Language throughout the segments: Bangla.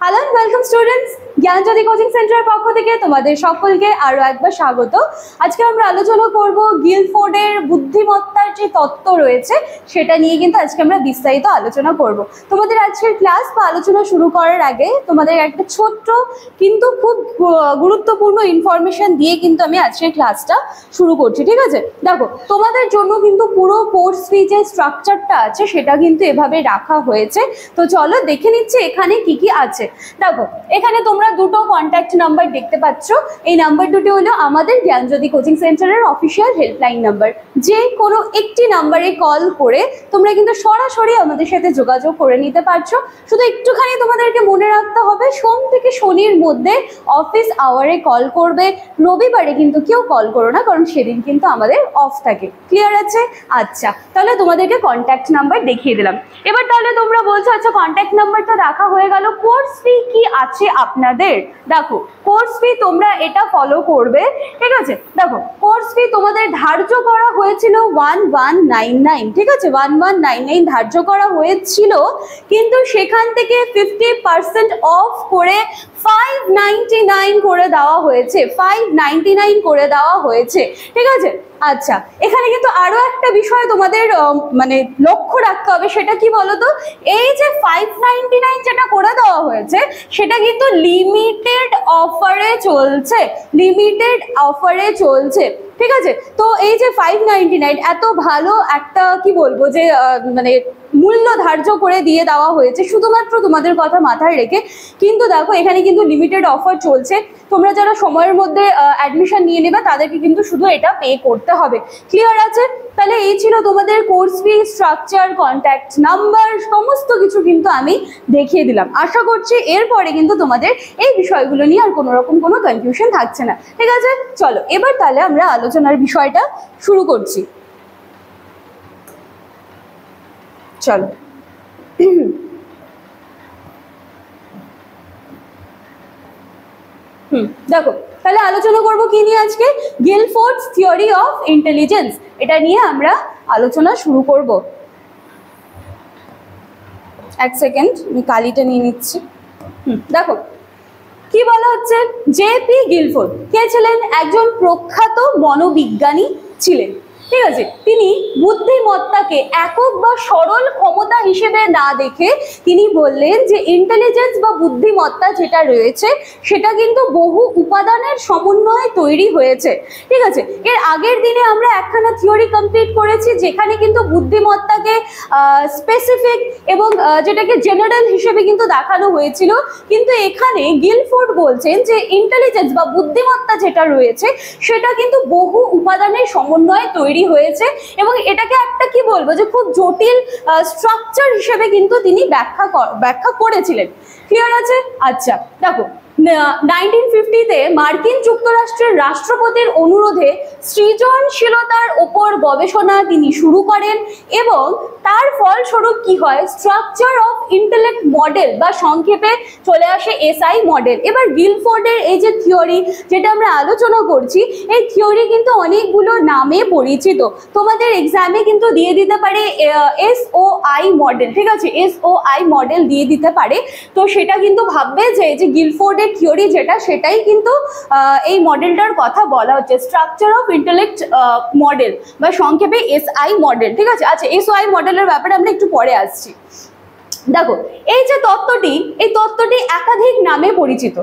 Hello and welcome students, Gyanjyoti coaching সেন্টারের পক্ষ থেকে তোমাদের সকলকে আরো একবার স্বাগত। আজকে আমরা আলোচনা করব গিলফোর্ডের বুদ্ধিমত্তার যে তত্ত্ব রয়েছে সেটা নিয়ে কিন্তু আজকে আমরা বিস্তারিত আলোচনা করব। তোমাদের আজকের ক্লাস বা আলোচনা শুরু করার আগে তোমাদের একটা ছোট্ট কিন্তু খুব গুরুত্বপূর্ণ ইনফরমেশন দিয়ে কিন্তু আমি আজকের ক্লাসটা শুরু করছি, ঠিক আছে? দেখো, তোমাদের জন্য কিন্তু পুরো কোর্স ফি যে স্ট্রাকচারটা আছে সেটা কিন্তু এভাবে রাখা হয়েছে। তো চলো দেখে নিচ্ছি এখানে কি কি আছে। দেখো, এখানে তোমরা দুটো কন্ট্যাক্ট নাম্বার দেখতে পাচ্ছ। এই নাম্বার দুটি হলো আমাদের জ্ঞানজ্যোতি কোচিং সেন্টারের অফিসিয়াল হেল্পলাইন নাম্বার। যে কোনো একটি নাম্বারে কল করে তোমরা কিন্তু সরাসরি আমাদের সাথে যোগাযোগ করে নিতে পারছো। শুধু একটুখানি তোমাদেরকে মনে রাখতে হবে, সোম থেকে শনির মধ্যে অফিস আওয়ারে কল করবে। রবিবারে কিন্তু কেউ কল করো না, কারণ সেদিন কিন্তু আমাদের অফ থাকে। ক্লিয়ার আছে? আচ্ছা, তাহলে তোমাদেরকে কন্ট্যাক্ট নাম্বার দেখিয়ে দিলাম। এবার তাহলে তোমরা বলছো আচ্ছা কন্ট্যাক্ট নাম্বারটা রাখা হয়ে গেল, কোর্স ফি কি আছে আপনাদের? দেখো, কোর্স ফি তোমরা এটা ফলো করবে, ঠিক আছে? দেখো, কোর্স ফি তোমাদের ধার্য করা হয়েছিল 1199, ঠিক আছে? 1199 ধার্য করা হয়েছিল, কিন্তু সেখান থেকে 50% অফ করে 599 করে দেওয়া হয়েছে। 599 করে দেওয়া হয়েছে, ঠিক আছে? আচ্ছা, এখানে কিন্তু আরো একটা বিষয় তোমাদের মানে লক্ষ্য রাখতে হবে, সেটা কি বলতো? এই যে 599 যেটা করে দেওয়া হয়েছে সেটা কিন্তু লিমিটেড অফারে চলছে, লিমিটেড অফারে চলছে, ঠিক আছে? তো এই যে 599 এত ভালো একটা কি বলবো যে মানে মূল্য ধার্য করে দিয়ে দেওয়া হয়েছে শুধুমাত্র তোমাদের কথা মাথায় রেখে। কিন্তু দেখো, এখানে কিন্তু লিমিটেড অফার চলছে। তোমরা যারা সময়ের মধ্যে অ্যাডমিশন নিয়ে নেবে তাদেরকে কিন্তু শুধু এটা পে করতে হবে। ক্লিয়ার আছে? তাহলে এই ছিল তোমাদের course fee structure, contact number, সমস্ত কিছু কিন্তু আমি দেখিয়ে দিলাম। আশা করছি এরপরে কিন্তু তোমাদের এই বিষয়গুলো নিয়ে আর কোনো রকম কোনো কনফিউশন থাকছে না, ঠিক আছে? চলো এবার তাহলে আমরা আলোচনার বিষয়টা শুরু করছি। চলো, দেখো, তাহলে আলোচনা করব কি নিয়ে আজকে? গিলফোর্ডস থিওরি অফ ইন্টেলিজেন্স, এটা নিয়ে আমরা আলোচনা শুরু করব। এক সেকেন্ড, আমি কালিটা নিয়ে নিচ্ছি। দেখো, কি বলা হচ্ছে? জেপি গিলফোর্ড কে ছিলেন? একজন প্রখ্যাত মনোবিজ্ঞানী ছিলেন, ঠিক আছে? তিনি বুদ্ধিমত্তাকে একক বা সরল ক্ষমতা হিসেবে না দেখে তিনি বললেন যে ইন্টেলিজেন্স বা বুদ্ধিমত্তা যেটা রয়েছে সেটা কিন্তু বহু উপাদানের সমন্বয়ে তৈরি হয়েছে, ঠিক আছে? এর আগের দিনে আমরা একখানা থিওরি কমপ্লিট করেছি যেখানে কিন্তু বুদ্ধিমত্তাকে স্পেসিফিক এবং যেটাকে জেনারেল হিসেবে কিন্তু দেখানো হয়েছিল। কিন্তু এখানে গিলফোর্ড বলছেন যে ইন্টেলিজেন্স বা বুদ্ধিমত্তা যেটা রয়েছে সেটা কিন্তু বহু উপাদানের সমন্বয়ে তৈরি হয়েছে এবং এটাকে একটা কি বলবো যে খুব জটিল স্ট্রাকচার হিসেবে কিন্তু তিনি ব্যাখ্যা করেছিলেন। ক্লিয়ার আছে? আচ্ছা, দেখো, 1950-তে মার্কিন যুক্তরাষ্ট্রের রাষ্ট্রপতির অনুরোধে সৃজনশীলতার ওপর গবেষণা তিনি শুরু করেন এবং তার ফলস্বরূপ কি হয়? স্ট্রাকচার অফ ইন্টেলেক্ট মডেল বা সংক্ষেপে চলে আসে এসআই মডেল। এবার গিলফোর্ডের এই যে থিওরি যেটা আমরা আলোচনা করছি, এই থিওরি কিন্তু অনেকগুলো নামে পরিচিত। তোমাদের এক্সামে কিন্তু দিয়ে দিতে পারে এসওআই মডেল, ঠিক আছে? এসওআই মডেল দিয়ে দিতে পারে। তো সেটা কিন্তু ভাববে যে গিলফোর্ডের থিওরি যেটা সেটাই কিন্তু এই মডেলটার কথা বলা হচ্ছে, স্ট্রাকচার অফ ইন্টেলেক্ট মডেল বা সংক্ষেপে এসআই মডেল, ঠিক আছে? আচ্ছা, এসওআই মডেলের ব্যাপারে আমরা একটু পরে আসছি। দেখো, এই যে তত্ত্বটি, এই তত্ত্বটি একাধিক নামে পরিচিত।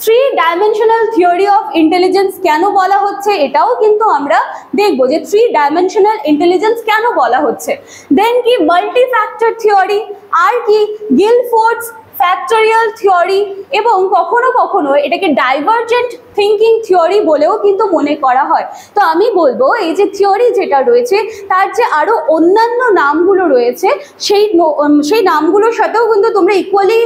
3-ডাইমেনশনাল থিওরি অফ ইন্টেলিজেন্স কেন বলা হচ্ছে এটাও কিন্তু আমরা দেখবো যে 3-ডাইমেনশনাল ইন্টেলিজেন্স কেন বলা হচ্ছে। দেন কি মাল্টি ফ্যাক্টর থিওরি, আর কি গিলফোর্ডস ফ্যাক্টরিয়াল থিওরি, এবং কখনো কখনো এটাকে ডাইভারজেন্ট থিঙ্কিং থিওরি বলেও কিন্তু মনে করা হয়। তো আমি বলবো এই যে থিওরি যেটা রয়েছে তার যে আরো অন্যান্য নামগুলো রয়েছে সেই নামগুলোর সাথেও কিন্তু তোমরা ইকুয়ালি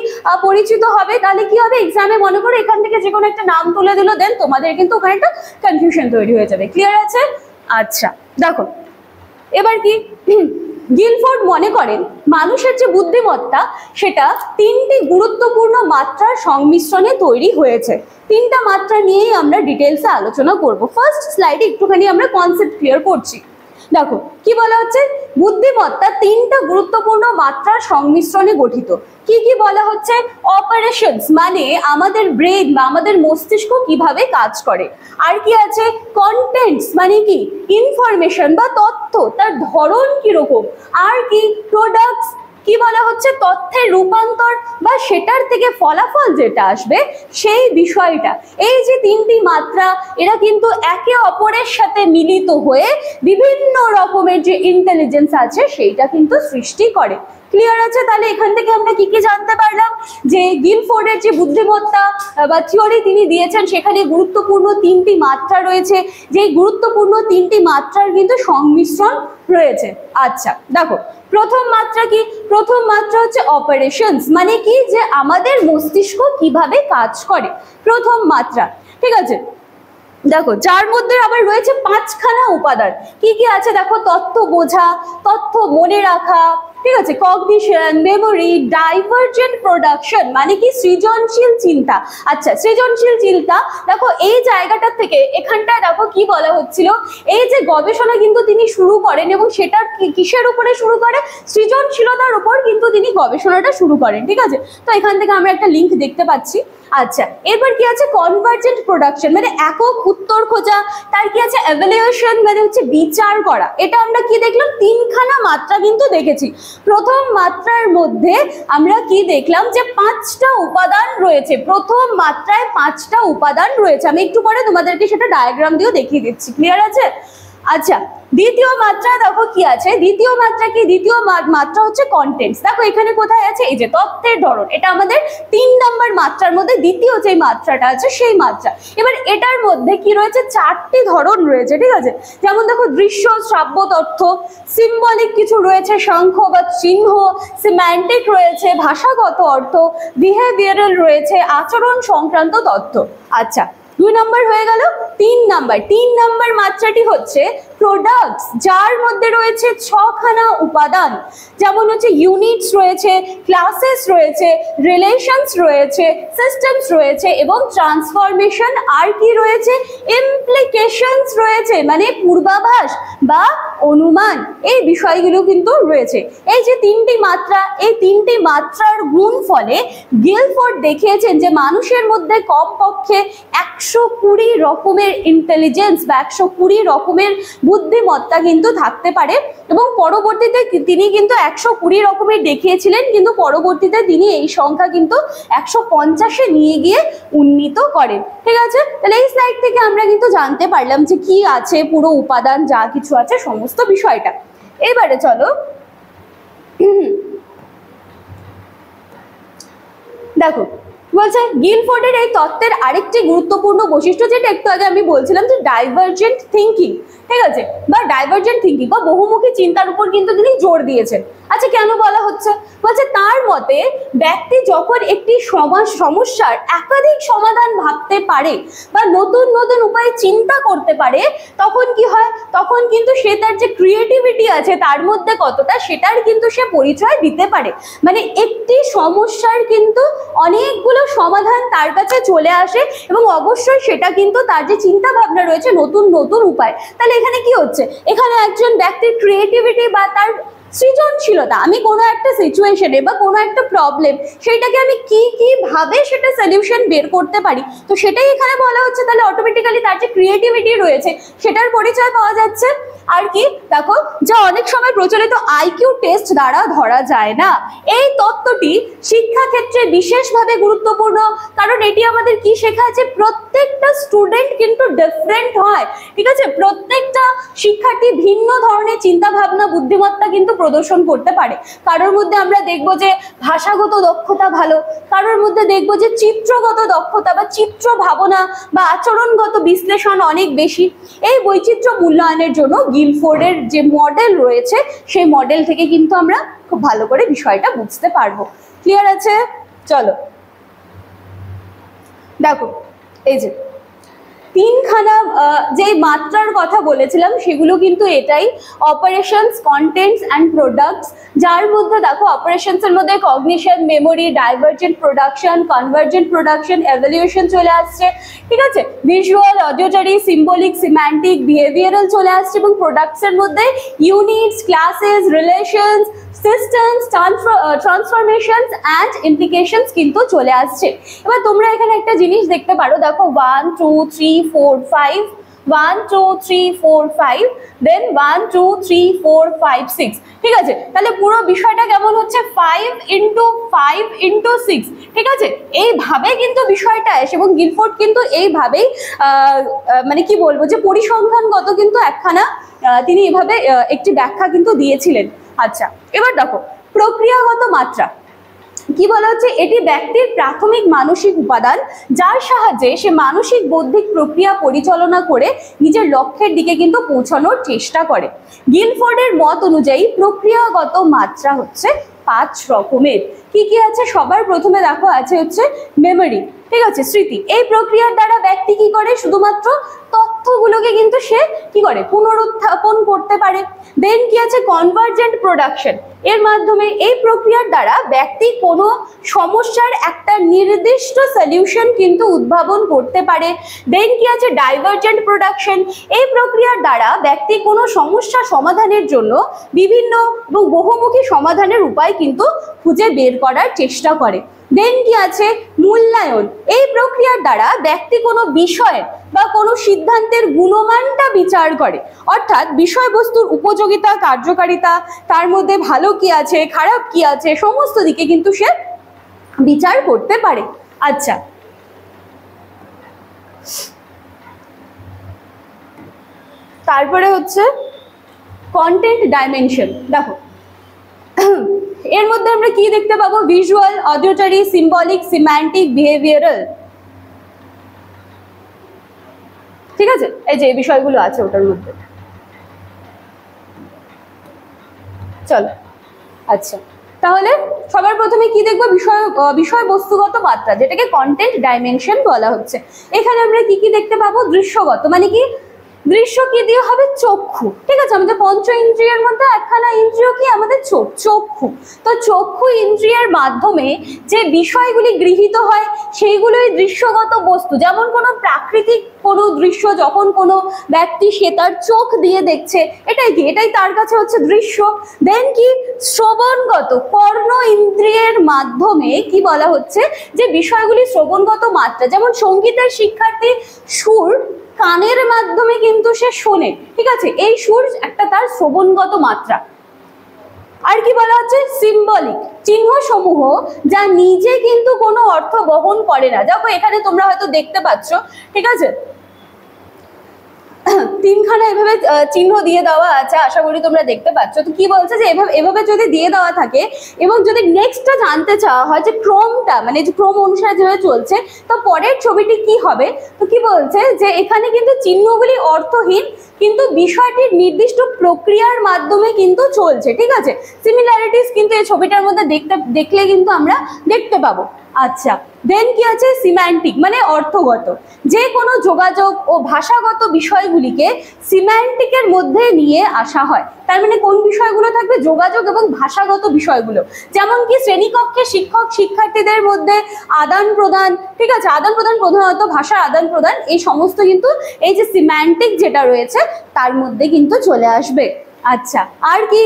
পরিচিত হবে। তাহলে কি হবে? এক্সামে মনে করো এখান থেকে যে কোনো একটা নাম তুলে দিল, দেন তোমাদের কিন্তু ওখানে একটা কনফিউশন তৈরি হয়ে যাবে। ক্লিয়ার আছে? আচ্ছা, দেখো, এবার কি গিলফোর্ড মনে করেন মানুষের যে বুদ্ধিমত্তা সেটা 3টি গুরুত্বপূর্ণ মাত্রার সংমিশ্রণে তৈরি হয়েছে। 3টা মাত্রা নিয়েই আমরা ডিটেলসে আলোচনা করব। ফার্স্ট স্লাইডে একটুখানি আমরা কনসেপ্ট ক্লিয়ার করছি। দেখো, কি বলা হচ্ছে? বুদ্ধিমত্তা তিনটা গুরুত্বপূর্ণ মাত্রার সংমিশ্রণে গঠিত। কি কি বলা হচ্ছে? অপারেশনস মানে আমাদের ব্রেন বা আমাদের মস্তিষ্ক কিভাবে কাজ করে। আর কি আছে? কন্টেন্টস মানে কি? ইনফরমেশন বা তথ্য, তার ধরন কিরকম। আর কি? প্রোডাক্টস, কি বলা হচ্ছে? তথ্যের রূপান্তর বা সেটার থেকে ফলাফল যেটা আসবে সেই বিষয়টা। এই যে তিনটি মাত্রা, এরা কিন্তু একে অপরের সাথে মিলিত হয়ে বিভিন্ন রকমের যে ইন্টেলিজেন্স আছে সেইটা কিন্তু সৃষ্টি করে। ক্লিয়ার আছে? তাহলে এখান থেকে আমরা কি কি জানতে পারলাম? যে গিলফোর্ডের যে বুদ্ধিমত্তা বা থিওরি তিনি দিয়েছেন সেখানে গুরুত্বপূর্ণ তিনটি মাত্রা রয়েছে, যে গুরুত্বপূর্ণ তিনটি মাত্রার কিন্তু সংমিশ্রণ রয়েছে। আচ্ছা দেখো, প্রথম মাত্রা কি? প্রথম মাত্রা হচ্ছে অপারেশনস, মানে কি? যে আমাদের মস্তিষ্ক কিভাবে কাজ করে, প্রথম মাত্রা। ঠিক আছে, দেখো যার মধ্যে আবার রয়েছে পাঁচখানা উপাদান। কি কি আছে দেখো? তথ্য বোঝা, তথ্য মনে রাখা, ঠিক আছে, কগনিশন, মেমোরি, ডাইভার্জেন্ট প্রোডাকশন মানে কি? সৃজনশীল চিন্তা। আচ্ছা, সৃজনশীল চিন্তা দেখো এই জায়গাটা থেকে এখানটায় দেখো কি বলা হচ্ছিল, এই যে গবেষণা কিন্তু তিনি শুরু করেন এবং সেটা কিসের উপরে শুরু করে? সৃজনশীলতার উপর কিন্তু তিনি গবেষণাটা শুরু করেন। ঠিক আছে, তো এখান থেকে আমরা একটা লিঙ্ক দেখতে পাচ্ছি। আচ্ছা, এরপর কি আছে? কনভার্জেন্ট প্রোডাকশন মানে একক উত্তর খোঁজা। তার কি আছে? এভালুয়েশন মানে হচ্ছে বিচার করা। এটা আমরা কি দেখলাম? তিনখানা মাত্রা কিন্তু দেখেছি। প্রথম মাত্রার মধ্যে আমরা কি দেখলাম? যে পাঁচটা উপাদান রয়েছে। প্রথম মাত্রায় পাঁচটা উপাদান রয়েছে। আমি একটু পরে তোমাদেরকে সেটা ডায়াগ্রাম দিয়েও দেখিয়ে দিচ্ছি। ক্লিয়ার আছে? আচ্ছা, দ্বিতীয় মাত্রা দেখো কি আছে? দ্বিতীয় মাত্রা কি? দ্বিতীয় মাত্রা হচ্ছে কন্টেন্টস। দেখো এখানে কোথায় আছে? এই যে তথ্যের ধরন, এটা আমাদের 3 নম্বর মাত্রার মধ্যে দ্বিতীয় যে মাত্রাটা আছে সেই মাত্রা। এবার এটার মধ্যে কি রয়েছে? 4টি ধরন রয়েছে। ঠিক আছে, যেমন দেখো দৃশ্য শ্রাব্য তথ্য, সিম্বলিক কিছু রয়েছে, সংখ্য বা চিহ্ন, সিম্যান্টিক রয়েছে, ভাষাগত অর্থ, বিহেভিয়ারাল রয়েছে, আচরণ সংক্রান্ত তথ্য। আচ্ছা, 2 নম্বর হয়ে গেল। 3 নম্বর মাত্রাটি হচ্ছে প্রোডাক্টস, যার মধ্যে রয়েছে 6খানা উপাদান, যেমন হচ্ছে ইউনিটস রয়েছে, ক্লাসেস রয়েছে, রিলেশনস রয়েছে, সিস্টেমস রয়েছে এবং ট্রান্সফরমেশন। আর কি রয়েছে? ইমপ্লিকেশনস রয়েছে, মানে পূর্বাভাস বা অনুমান। এই বিষয়গুলো কিন্তু রয়েছে। এই যে তিনটি মাত্রা, এই তিনটি মাত্রার গুণফলে গিলফোর্ড দেখিয়েছেন যে মানুষের মধ্যে কমপক্ষে 120 রকমের ইন্টেলিজেন্স বা 120 রকমের বুদ্ধিমত্তা কিন্তু থাকতে পারে। এবং পরবর্তীতে তিনি কিন্তু 120 রকমের দেখিয়েছিলেন, কিন্তু পরবর্তীতে তিনি এই সংখ্যা কিন্তু 150-এ নিয়ে গিয়ে উন্নীত করেন। ঠিক আছে, তাহলে এই স্লাইড থেকে আমরা কিন্তু জানতে পারলাম যে কি আছে, পুরো উপাদান যা কিছু আছে সমস্ত বিষয়টা। এবারে চলো দেখো, বলছে গিলফোর্ডের এই তত্ত্বের আরেকটি গুরুত্বপূর্ণ বৈশিষ্ট্য, যেটা একটু আগে আমি বলছিলাম, যে ডাইভার্জেন্ট থিঙ্কিং। ঠিক আছে, বা ডাইভার্জেন্ট থিঙ্কিং বা বহুমুখী চিন্তার উপর কিন্তু তিনি জোর দিয়েছেন। আচ্ছা, কেন বলা হচ্ছে? বলছে তার মতে ব্যক্তি যখন একটি সমস্যার একাধিক সমাধান ভাবতে পারে বা নতুন নতুন উপায়ে চিন্তা করতে পারে, তখন কি হয়? তখন কিন্তু সে তার যে ক্রিয়েটিভিটি আছে তার মধ্যে কতটা, সেটার কিন্তু সে পরিচয় দিতে পারে। মানে একটি সমস্যার কিন্তু অনেকগুলো সমাধান তার কাছে চলে আসে এবং অবশ্যই সেটা কিন্তু তার যে চিন্তা ভাবনা রয়েছে নতুন নতুন উপায়। তাহলে এখানে কি হচ্ছে? এখানে একজন ব্যক্তির ক্রিয়েটিভিটি বা তার সৃজনশীলতা, আমি কোনো একটা সিচুয়েশনে বা কোনো একটা প্রবলেম, সেইটাকে আমি কি ভাবে সেটা সলিউশন বের করতে পারি, তো সেটাই এখানে বলা হচ্ছে। তাহলে অটোমেটিক্যালি তার যে ক্রিয়েটিভিটি রয়েছে সেটার পরিচয় পাওয়া যাচ্ছে। আর কি দেখো, যা অনেক সময় প্রচলিত আইকিউ টেস্ট দ্বারা ধরা যায় না। এই তত্ত্বটি শিক্ষাক্ষেত্রে বিশেষভাবে গুরুত্বপূর্ণ, কারণ এটি আমাদের কি শেখায়? যে প্রত্যেকটা স্টুডেন্ট কিন্তু ডিফারেন্ট হয়। ঠিক আছে, প্রত্যেকটা শিক্ষার্থী ভিন্ন ধরনের চিন্তা ভাবনা, বুদ্ধিমত্তা কিন্তু প্রদর্শন করতে পারে। কারোর মধ্যে আমরা দেখবো যে ভাষাগত দক্ষতা ভালো, কারোর মধ্যে দেখবো যে চিত্রগত দক্ষতা বা চিত্র ভাবনা বা আচরণগত বিশ্লেষণ অনেক বেশি। এই বৈচিত্র্য মূল্যায়নের জন্য গিলফোর্ডের যে মডেল রয়েছে সেই মডেল থেকে কিন্তু আমরা খুব ভালো করে বিষয়টা বুঝতে পারবো। ক্লিয়ার আছে? চলো দেখো, এই যে তিনখানা যে মাত্রার কথা বলেছিলাম সেগুলো কিন্তু এটাই, অপারেশনস, কন্টেন্টস অ্যান্ড প্রোডাক্টস। যার মধ্যে দেখো অপারেশনস এর মধ্যে cognition, memory, divergent production, convergent production, evaluation চলে আসছে, ঠিক আছে। Visual, auditory, symbolic, semantic, behavioural চলে আসছে, এবং প্রোডাক্টস এর মধ্যে units, classes, relations, systems, transformations and implications কিন্তু চলে আসছে। এবার তোমরা এখানে একটা জিনিস দেখতে পারো, দেখো 1 2 3 4 5, 1 2 3 4 5, দেন 1 2 3 4 5 6, ঠিক আছে। তাহলে পুরো বিষয়টা কেমন হচ্ছে, 5 × 5 × 6, ঠিক আছে। এইভাবে কিন্তু বিষয়টা আসে, এবং গিলফোর্ড কিন্তু এইভাবেই মানে কি বলবো যে পরিসংখ্যানগত কিন্তু একখানা তিনি এভাবে একটি ব্যাখ্যা কিন্তু দিয়েছিলেন। আচ্ছা, এবার দেখো প্রক্রিয়াগত মাত্রা কি বলা হচ্ছে, এটি ব্যক্তির প্রাথমিক মানসিক উপাদান যার সাহায্যে সে মানসিক বৌদ্ধিক প্রক্রিয়া পরিচালনা করে নিজের লক্ষ্যের দিকে কিন্তু পৌঁছানোর চেষ্টা করে। গিলফোর্ডের মত অনুযায়ী প্রক্রিয়াগত মাত্রা হচ্ছে 5 রকমের। কি কি আছে, সবার প্রথমে দেখো আছে হচ্ছে মেমোরি, ঠিক আছে, স্মৃতি। এই প্রক্রিয়ার দ্বারা ব্যক্তি কি করে, শুধুমাত্র তথ্যগুলোকে কিন্তু সে কি করে, পুনরুত্থাপন করতে পারে। দেন কি আছে, কনভার্জেন্ট প্রোডাকশন, এর মাধ্যমে এই প্রক্রিয়ার দ্বারা ব্যক্তি কোনো সমস্যার একটা নির্দিষ্ট সলিউশন কিন্তু উদ্ভাবন করতে পারে। দেন কি আছে, ডাইভার্জেন্ট প্রোডাকশন, এই প্রক্রিয়ার দ্বারা ব্যক্তি কোনো সমস্যা সমাধানের জন্য বিভিন্ন এবং বহুমুখী সমাধানের উপায় কিন্তু খুঁজে বের করার চেষ্টা করে। দেন কি আছে, মূল্যায়ন, এই প্রক্রিয়ার দ্বারা ব্যক্তি কোনো বিষয় বা কোনো সিদ্ধান্তের গুণমানটা বিচার করে, অর্থাৎ বিষয়বস্তুর উপযোগিতা, কার্যকারিতা, তার মধ্যে ভালো কি আছে, খারাপ কি আছে, সমস্ত দিকে কিন্তু সে বিচার করতে পারে। আচ্ছা, তারপরে হচ্ছে কন্টেন্ট ডাইমেনশন। দেখো এর মধ্যে আমরা কি দেখতে পাবো, visual, auditory, symbolic, semantic, behavioural, ঠিক আছে। এই যে বিষয়গুলো আছে ওটার মধ্যে। চলো, আচ্ছা, তাহলে সবার প্রথমে কি দেখবো, বিষয়বস্তুগত মাত্রা, যেটাকে কন্টেন্ট ডাইমেনশন বলা হচ্ছে। এখানে আমরা কি কি দেখতে পাবো, দৃশ্যগত, মানে কি, দৃশ্য কি দিয়ে হবে, চক্ষু, ঠিক আছে। আমাদের পঞ্চ ইন্দ্রিয়ের মধ্যে একখানা ইন্দ্রিয় কি, আমাদের চক্ষু। তো চক্ষু ইন্দ্রিয়ের মাধ্যমে যে বিষয়গুলি গৃহীত হয় সেইগুলোই দৃশ্যগত বস্তু। যেমন কোনো প্রাকৃতিক কোনো দৃশ্য যখন কোনো ব্যক্তি সে তার চোখ দিয়ে দেখছে, এটাই কি, এটাই তার কাছে হচ্ছে দৃশ্য। দেন কি, শ্রবণগত, কর্ণ ইন্দ্রিয়ের মাধ্যমে কি বলা হচ্ছে, যে বিষয়গুলি শ্রবণগত মাত্রা, যেমন সঙ্গীতের শিক্ষার্থী সুর কানের মাধ্যমে কিন্তু সে শোনে, ঠিক আছে, এই সুর একটা তার শ্রবণগত মাত্রা। আর কি বলা হচ্ছে, সিম্বলিক, চিহ্ন সমূহ যা নিজে কিন্তু কোনো অর্থ বহন করে না। দেখো এখানে তোমরা হয়তো দেখতে পাচ্ছ, ঠিক আছে, তিনখানা এভাবে চিহ্ন দিয়ে দেওয়া আছে, আশা করি তোমরা দেখতে পাচ্ছ। তো কি বলছে, যে এভাবে যদি দিয়ে দেওয়া থাকে এবং যদি নেক্সটটা জানতে চাওয়া হয় যে ক্রমটা, মানে যে ক্রম অনুসারে যেভাবে চলছে, তো পরের ছবিটি কি হবে, তো কি বলছে, যে এখানে কিন্তু চিহ্নগুলি অর্থহীন, কিন্তু বিষয়টির নির্দিষ্ট প্রক্রিয়ার মাধ্যমে কিন্তু চলছে, ঠিক আছে। সিমিলারিটিস কিন্তু এই ছবিটার মধ্যে দেখলে কিন্তু আমরা দেখতে পাবো। আচ্ছা, দেন কি আছে, সিম্যান্টিক, মানে অর্থগত, যে কোনো যোগাযোগ ও ভাষাগত বিষয়গুলিকে সিম্যান্টিকের মধ্যে নিয়ে আসা হয়। তার মানে কোন বিষয়গুলো থাকবে, যোগাযোগ এবং ভাষাগত বিষয়গুলো, যেমন কি শ্রেণীকক্ষে শিক্ষক শিক্ষার্থীদের মধ্যে আদান প্রদান, ঠিক আছে, আদান প্রদান, প্রধানত ভাষার আদান প্রদান, এই সমস্ত কিন্তু এই যে সিম্যান্টিক যেটা রয়েছে তার মধ্যে কিন্তু চলে আসবে। আচ্ছা, আর কি,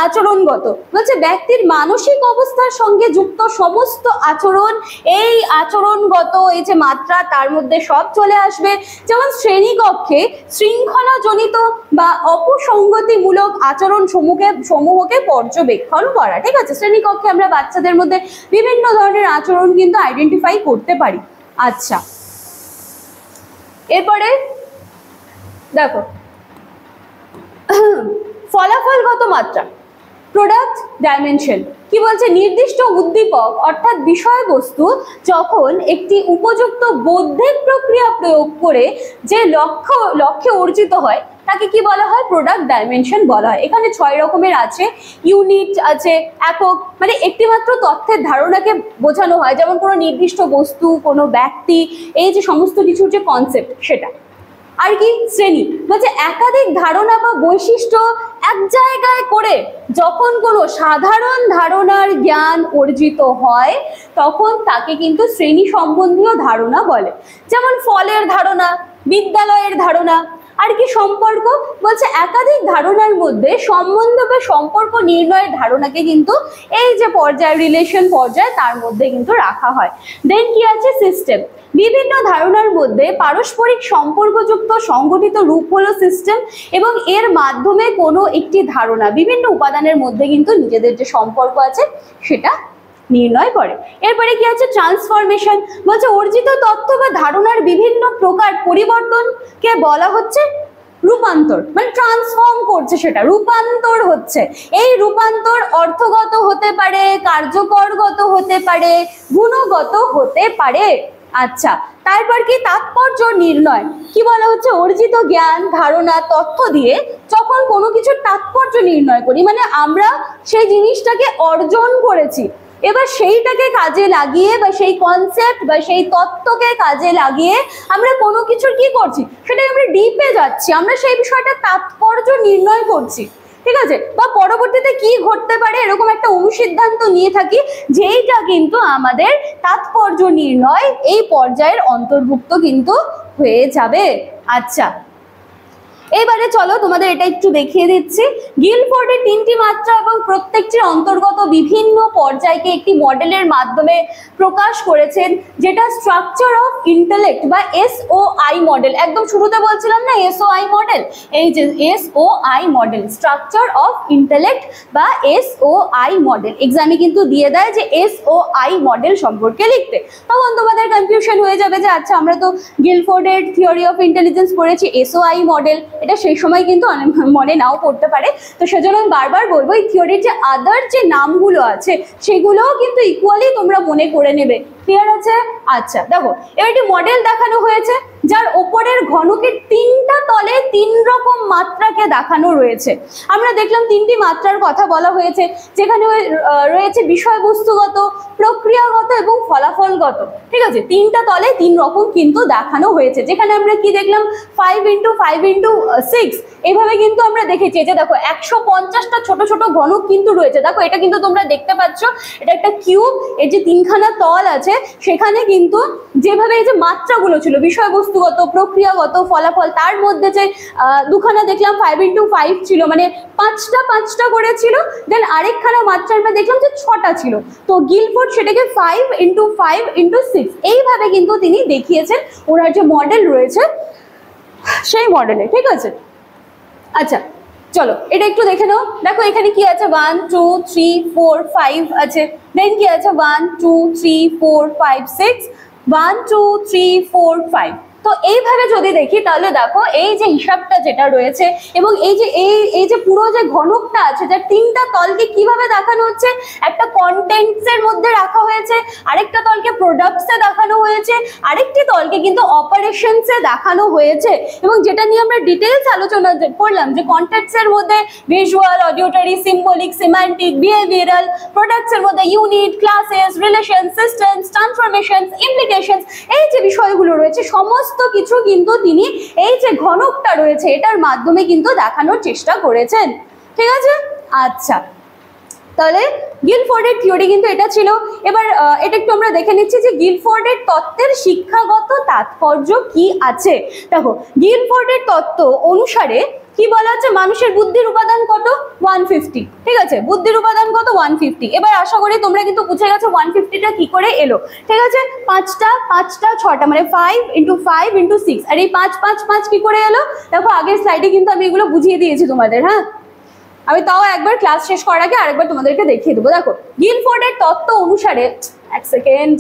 আচরণগত, বলছে ব্যক্তির মানসিক অবস্থার সঙ্গে যুক্ত সমস্ত আচরণ, এই আচরণগত এই যে মাত্রা তার মধ্যে সব চলে আসবে। যেমন শ্রেণীকক্ষে শৃঙ্খলাজনিত বা অপসঙ্গতিমূলক আচরণ সমূহকে পর্যবেক্ষণ করা, ঠিক আছে। শ্রেণীকক্ষে আমরা বাচ্চাদের মধ্যে বিভিন্ন ধরনের আচরণ কিন্তু আইডেন্টিফাই করতে পারি। আচ্ছা, এরপরে দেখো ফলাফলগত মাত্রা, প্রোডাক্ট ডাইমেনশন, কি বলছে, নির্দিষ্ট উদ্দীপক অর্থাৎ বিষয়বস্তু যখন একটি উপযুক্ত বৌদ্ধিক প্রক্রিয়া প্রয়োগ করে যে লক্ষ্যে অর্জিত হয় তাকে কি বলা হয়, প্রোডাক্ট ডাইমেনশন বলা হয়। এখানে 6 রকমের আছে, ইউনিট আছে, একক, মানে একটিমাত্র তথ্যের ধারণাকে বোঝানো হয়, যেমন কোনো নির্দিষ্ট বস্তু, কোনো ব্যক্তি, এই যে সমস্ত কিছুর যে কনসেপ্ট সেটা। আর কি শ্রেণী, বলছে একাধিক ধারণা বা বৈশিষ্ট্য এক জায়গায় করে যখন কোনো সাধারণ ধারণার জ্ঞান অর্জিত হয় তখন তাকে কিন্তু শ্রেণী সম্বন্ধীয় ধারণা বলে। যেমন ফলের ধারণা, বিদ্যালয়ের ধারণা, আর কি সম্পর্ক, বলছে একাধিক ধারণার মধ্যে সম্বন্ধ বা সম্পর্ক নির্ণয়ের ধারণাকে কিন্তু এই যে পর্যায়, রিলেশন পর্যায়, তার মধ্যে কিন্তু রাখা হয়। দেন কি আছে সিস্টেম, বিভিন্ন ধারণার মধ্যে পারস্পরিক সম্পর্কযুক্ত সংগঠিত রূপ হলো সিস্টেম, এবং এর মাধ্যমে কোনো একটি ধারণা বিভিন্ন উপাদানের মধ্যে কিন্তু নিজেদের যে সম্পর্ক আছে সেটা নির্ণয় করে। এরপরে কি আছে ট্রান্সফরমেশন, বলছে অর্জিত তথ্য বা ধারণার বিভিন্ন প্রকার পরিবর্তনকে বলা হচ্ছে রূপান্তর, মানে ট্রান্সফর্ম করছে, সেটা রূপান্তর হচ্ছে। এই রূপান্তর অর্থগত হতে পারে, কার্যকরগত হতে পারে, গুণগত হতে পারে। আচ্ছা, তারপর কি তাৎপর্য নির্ণয়, কি বলা হচ্ছে অর্জিত জ্ঞান, ধারণা, তথ্য দিয়ে যখন কোনো কিছুর তাৎপর্য নির্ণয় করি, মানে আমরা সেই জিনিসটাকে অর্জন করেছি, এবার সেইটাকে কাজে লাগিয়ে বা সেই কনসেপ্ট বা সেই তত্ত্বকে কাজে লাগিয়ে আমরা কোনো কিছুর কি করছি, সেটা আমরা ডিপে যাচ্ছি, আমরা সেই বিষয়টা তাৎপর্য নির্ণয় করছি, ঠিক আছে, বা পরবর্তীতে কি ঘটতে পারে এরকম একটা অনুসিদ্ধান্ত নিয়ে থাকি, যেইটা কিন্তু আমাদের তাৎপর্য নির্ণয় এই পর্যায়ের অন্তর্ভুক্ত কিন্তু হয়ে যাবে। আচ্ছা, এবারে চলো তোমাদের এটা একটু দেখিয়ে দিচ্ছি। গিলফোর্ডের তিনটি মাত্রা এবং প্রত্যেকটির অন্তর্গত বিভিন্ন পর্যায়কে একটি মডেলের মাধ্যমে প্রকাশ করেছেন, যেটা স্ট্রাকচার অফ ইন্টেলেক্ট বা SOI মডেল। একদম শুরুতে বলছিলাম না SOI মডেল, এই যে SOI model, structure of intellect বা SOI মডেল। এক্সামে কিন্তু দিয়ে দেয় যে SOI মডেল সম্পর্কে লিখতে, তখন তোমাদের কনফিউশন হয়ে যাবে যে আচ্ছা আমরা তো গিলফোর্ডের থিওরি অফ ইন্টেলিজেন্স পড়েছি, SOI মডেল এটা সেই সময় কিন্তু মনে নাও পড়তে পারে। তো সেজন্য আমি বারবার বলবো এই থিওরির যে আদার যে নামগুলো আছে সেগুলোও কিন্তু ইকুয়ালি তোমরা মনে করে নেবে। ক্লিয়ার আছে? আচ্ছা দেখো, এবার একটি মডেল দেখানো হয়েছে যার ওপরের ঘনকের তিনটা তলে তিন রকম মাত্রাকে দেখানো রয়েছে। আমরা দেখলাম তিনটি মাত্রার কথা বলা হয়েছে, যেখানে রয়েছে বিষয়বস্তুগত, প্রক্রিয়াগত এবং ফলাফলগত। ঠিক আছে, তিনটা তলে তিন রকম কিন্তু দেখানো হয়েছে, যেখানে আমরা কি দেখলাম 5 × 5 × 6 এইভাবে কিন্তু আমরা দেখেছি যে দেখো 150টা ছোট ছোট ঘনক কিন্তু রয়েছে। দেখো এটা কিন্তু তোমরা দেখতে পাচ্ছ, এটা একটা কিউব, এর যে তিনখানা তল আছে সেখানে কিন্তু যেভাবে এই যে মাত্রাগুলো ছিল বিষয়বস্তুগত, প্রক্রিয়াগত, ফলাফল, তার মধ্যে যে দুখানা দেখলাম 5 × 5 ছিল, মানে পাঁচটা করে ছিল, দেন আরেকখানা মাত্রা আমরা দেখলাম যে 6টা ছিল। তো গিলফোর্ড সেটাকে 5 × 5 × 6 এইভাবে কিন্তু তিনি দেখিয়েছেন ওনার যে মডেল রয়েছে সেই মডেলে। ঠিক আছে, আচ্ছা চলো এটা একটু দেখে নাও। দেখো এখানে কি আছে 1 2 3 4 5 আছে, দেন কি আছে 1 2 3 4 5 6, 1 2 3 4 5। তো এইভাবে যদি দেখি তাহলে দেখো এই যে হিসাবটা যেটা রয়েছে এবং এই যে পুরো যে ঘনকটা আছে যার তিনটা তলকে কিভাবে দেখানো হচ্ছে, একটা কন্টেন্টসের মধ্যে রাখা হয়েছে, আরেকটা তলকে প্রোডাক্টসে দেখানো হয়েছে, আরেকটি তলকে কিন্তু অপারেশনসে দেখানো হয়েছে। এবং যেটা নিয়ে আমরা ডিটেইলস আলোচনা করলাম যে কন্টেন্টসের মধ্যে visual, auditory, symbolic, semantic, behavioural, প্রোডাক্টসের মধ্যে unit, classes, relation, systems, transformations, implications, এই যে বিষয়গুলো রয়েছে সমস্ত কিছু কিন্তু তিনি এই যে ঘনকটা রয়েছে এটার মাধ্যমে কিন্তু দেখানোর চেষ্টা করেছেন। ঠিক আছে, আচ্ছা তাহলে গিলফোর্ডের থিওরি কিন্তু এটা ছিল। এবার এটা একটু আমরা দেখে নিচ্ছি যে গিলফোর্ডের তত্ত্বের শিক্ষাগত তাৎপর্য কি আছে। দেখো গিলফোর্ডের তত্ত্ব অনুসারে কি বলা হচ্ছে, মানুষের বুদ্ধির উপাদান কত 150। ঠিক আছে, বুদ্ধির উপাদান কত 150। এবার আশা করি তোমরা কিন্তু বুঝে গেছো 150টা কি করে এলো। ঠিক আছে, 5টা 6টা মানে 5 × 5 × 6, আর এই 5 5 5 কি করে এলো দেখো আগের স্লাইডে কিন্তু আমি এগুলো বুঝিয়ে দিয়েছি তোমাদের। হ্যাঁ, আমি তাও একবার ক্লাস শেষ করার আগে আরেকবার তোমাদেরকে দেখিয়ে দেবো। দেখো গিলফোর্ডের তত্ত্ব অনুসারে, এক সেকেন্ড,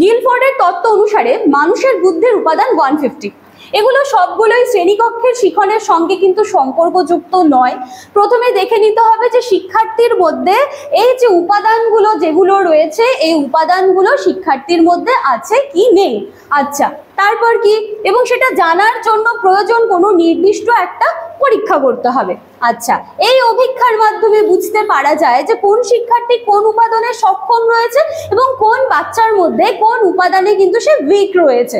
গিলফোর্ডের তত্ত্ব অনুসারে মানুষের বুদ্ধির উপাদান 150। এগুলো সবগুলোই শ্রেণীকক্ষের শিখনের সঙ্গে কিন্তু সম্পর্কযুক্ত নয়। প্রথমে দেখে নিতে হবে যে শিক্ষার্থীর মধ্যে এই যে উপাদানগুলো যেগুলো রয়েছে এই উপাদানগুলো শিক্ষার্থীর মধ্যে আছে কি নেই। আচ্ছা, তারপর কি, এবং সেটা জানার জন্য প্রয়োজন কোনো নির্দিষ্ট একটা পরীক্ষা করতে হবে। আচ্ছা, এই অভিক্ষার মাধ্যমে বুঝতে পারা যায় যে কোন শিক্ষার্থী কোন উপাদানে সক্ষম রয়েছে এবং কোন বাচ্চার মধ্যে কোন উপাদানে কিন্তু সে উইক রয়েছে।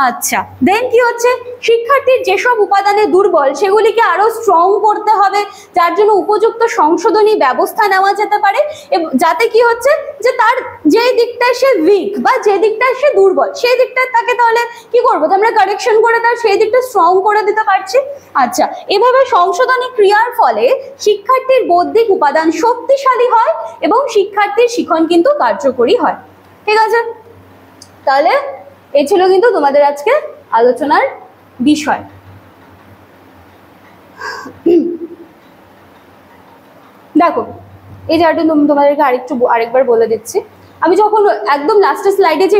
আচ্ছা, দেন কি হচ্ছে, শিক্ষার্থীর যেসব উপাদানে দুর্বল সেগুলিকে আরো স্ট্রং করতে হবে, যার জন্য উপযুক্ত সংশোধনী ব্যবস্থা নেওয়া যেতে পারে, যাতে কি হচ্ছে যে তার যে দিকটায় সে উইক বা যে দিকটায় সে দুর্বল সেই দিকটা তাকে তাহলে কি করবো, আমরা কারেকশন করে তার সেই দিকটা স্ট্রং করে দিতে পারছি। আচ্ছা, এভাবে সংশোধনী ক্রিয়ার ফলে শিক্ষার্থীর বৌদ্ধিক উপাদান শক্তিশালী হয় এবং শিক্ষার্থীর শিখন কিন্তু কার্যকরী হয়। ঠিক আছে, তাহলে এই ছিল কিন্তু তোমাদের আজকে আলোচনার বিষয়। দেখো, এই জায়গাটা তোমাদেরকে আরেকবার বলে দিচ্ছি। আমি যখন একদম লাস্টের স্লাইডে যে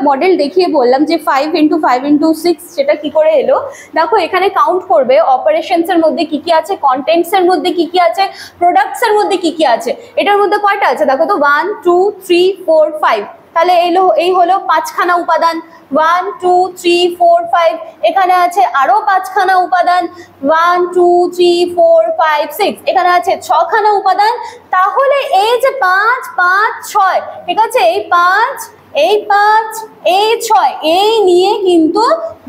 মডেল দেখিয়ে বললাম যে 5 × 5 × 6 সেটা কি করে এলো, দেখো এখানে কাউন্ট করবে অপারেশনস এর মধ্যে কি কি আছে, কন্টেন্টস এর মধ্যে কি কি আছে, প্রোডাক্টস এর মধ্যে কি কি আছে, এটার মধ্যে কয়টা আছে দেখো তো, 1 2 3 4 5, তাহলে এই হলো 5খানা উপাদান, 1 2 3 4 5, এখানে আছে আরো 5খানা উপাদান, 1 2 3 4 5 6, এখানে আছে 6খানা উপাদান। তাহলে এই যে 5 5 6, ঠিক আছে, এই 5 এই 5 এই 6, এই নিয়ে কিন্তু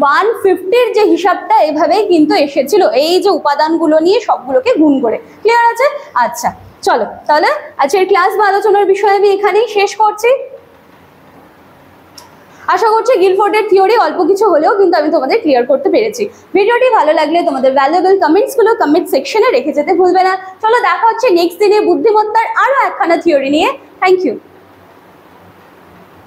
150-র যে হিসাবটা এভাবেই কিন্তু এসেছিল, এই যে উপাদানগুলো নিয়ে সবগুলোকে গুণ করে। ক্লিয়ার আছে? আচ্ছা, চলো তাহলে আজকের ক্লাস বা আলোচনার বিষয় আমি এখানেই শেষ করছি। আশা করছি গিলফোর্ডের থিওরি অল্প কিছু হলেও কিন্তু আমি তোমাদের ক্লিয়ার করতে পেরেছি। ভিডিওটি ভালো লাগলে তোমাদের ভ্যালুয়েবল কমেন্টসগুলো কমেন্ট সেকশনে রেখে যেতে ভুলবে না। চলো দেখা হচ্ছে নেক্সট দিনে বুদ্ধিমত্তার আরো একখানা থিওরি নিয়ে। Thank you.